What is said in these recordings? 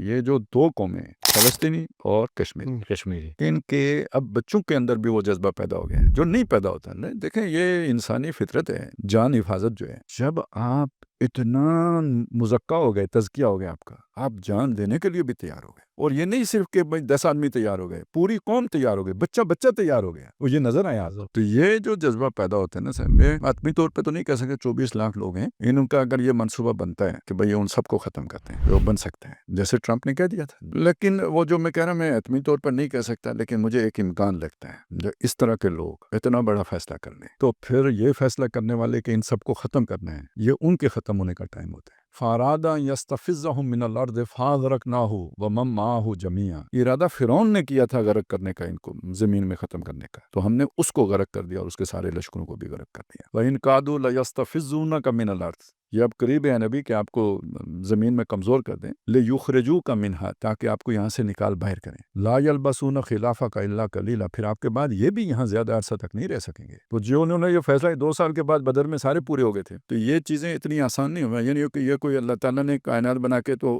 یہ جو دو قومیں فلسطینی اور کشمیری ان کے اب بچوں کے اندر بھی وہ جذبہ پیدا ہو گیا جو نہیں پیدا ہوتا ہے. دیکھیں یہ انسانی فطرت ہے, جان حفاظت جو ہے. جب آپ اتنا مزکہ ہو گئے, تزکیہ ہو گیا آپ کا, آپ جان دینے کے لیے بھی تیار ہو گئے. اور یہ نہیں صرف کہ 10 آدمی تیار ہو گئے, پوری قوم تیار ہو گئی, بچہ تیار ہو گیا. وہ یہ نظر آیا آپ کو. تو یہ جو جذبہ پیدا ہوتا ہے نا صاحب, میں آدمی طور پہ تو نہیں کہہ سکتے 24 لاکھ لوگ ہیں, ان کا اگر یہ منصوبہ بنتا ہے کہ بھئی ان سب کو ختم کرتے ہیں, وہ بن سکتے ہیں جیسے ٹرمپ نے کہہ دیا تھا. لیکن وہ جو میں کہہ رہا ہوں, میں حتمی طور پر نہیں کہہ سکتا, لیکن مجھے ایک امکان لگتا ہے جو اس طرح کے لوگ اتنا بڑا فیصلہ کر لیں تو پھر یہ فیصلہ کرنے والے کہ ان سب کو ختم کرنا ہے, یہ ان کے ختم ہونے کا ٹائم ہوتا ہے. فارادہ یستفزہم من الارض فاغرقناہ ومن معہ جمیعا. ارادہ فرعون نے کیا تھا غرق کرنے کا, ان کو زمین میں ختم کرنے کا, تو ہم نے اس کو غرق کر دیا اور اس کے سارے لشکروں کو بھی غرق کر دیا. وَإِن كَادُوا لَيَسْتَفِزُّونَكَ مِنَ الْأَرْضِ. یہ اب قریب ہے نبی کہ آپ کو زمین میں کمزور کر دیں. لِيُخْرِجُوكَ مِنْهَا, تاکہ آپ کو یہاں سے نکال باہر کریں. لَا يَلْبَسُونَ خِلَافَكَ إِلَّا قَلِيلًا. پھر آپ کے بعد یہ بھی یہاں زیادہ عرصہ تک نہیں رہ سکیں گے. تو جو انہوں نے یہ فیصلہ 2 سال کے بعد بدر میں سارے پورے ہو گئے تھے. تو یہ چیزیں اتنی آسان نہیں ہوئی, یعنی کہ یہ کوئی اللہ تعالیٰ نے کائنات بنا کے تو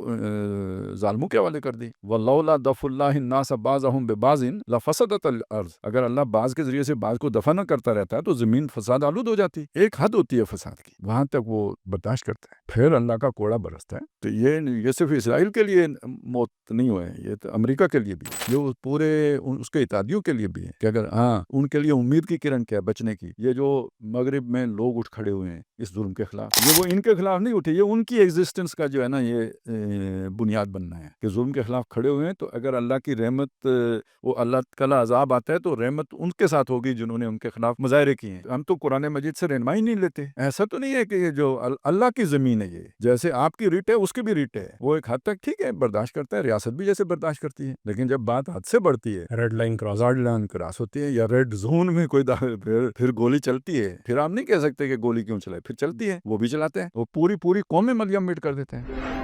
ظالموں کے حوالے کر دی. وَلَوْلَا دَفْعُ اللَّهِ النَّاسَ بَعْضَهُم بِبَعْضٍ لَفَسَدَتِ الْأَرْضُ. اگر اللہ بعض کے ذریعے سے بعض کو دفع نہ کرتا رہتا تو زمین فساد آلود ہو جاتی. ایک حد ہوتی ہے فساد کی, وہاں تک وہ برداشت کرتا ہے, پھر اللہ کا کوڑا برستا ہے. تو یہ صرف اسرائیل کے لیے موت نہیں ہوئے, یہ تو امریکہ کے لیے بھی, جو پورے اس کے اتحادیوں کے لیے بھی ہے کہ اگر ان کے لیے امید کی کرن کیا بچنے کی. یہ جو مغرب میں لوگ اٹھ کھڑے ہوئے ہیں اس ظلم کے خلاف, یہ وہ ان کے خلاف نہیں اٹھے, یہ ان کی ایگزسٹنس کا جو ہے نا یہ بنیاد بننا ہے کہ ظلم کے خلاف کھڑے ہوئے ہیں. تو اگر اللہ کی رحمت, وہ اللہ تعالیٰ عذاب آتا ہے تو رحمت ان کے ساتھ ہوگی جنہوں نے ان کے خلاف مظاہرے کیے ہیں. ہم تو قرآن مجید سے رہنمائی نہیں لیتے. ایسا تو نہیں ہے کہ یہ جو اللہ کی زمین ہے, یہ جیسے آپ کی ریٹ ہے اس کی بھی ریٹ ہے, وہ ایک حد تک ٹھیک ہے برداشت کرتا ہے, ریاست بھی جیسے برداشت کرتی ہے. لیکن جب بات حد سے بڑھتی ہے, ریڈ لائن کراس ہوتی ہے, یا ریڈ زون میں کوئی پھر گولی چلتی ہے, پھر آپ نہیں کہہ سکتے کہ گولی کیوں چلائے, پھر چلتی ہے, وہ بھی چلاتے ہیں, وہ پوری قوم میں ملیم مٹ کر دیتے ہیں.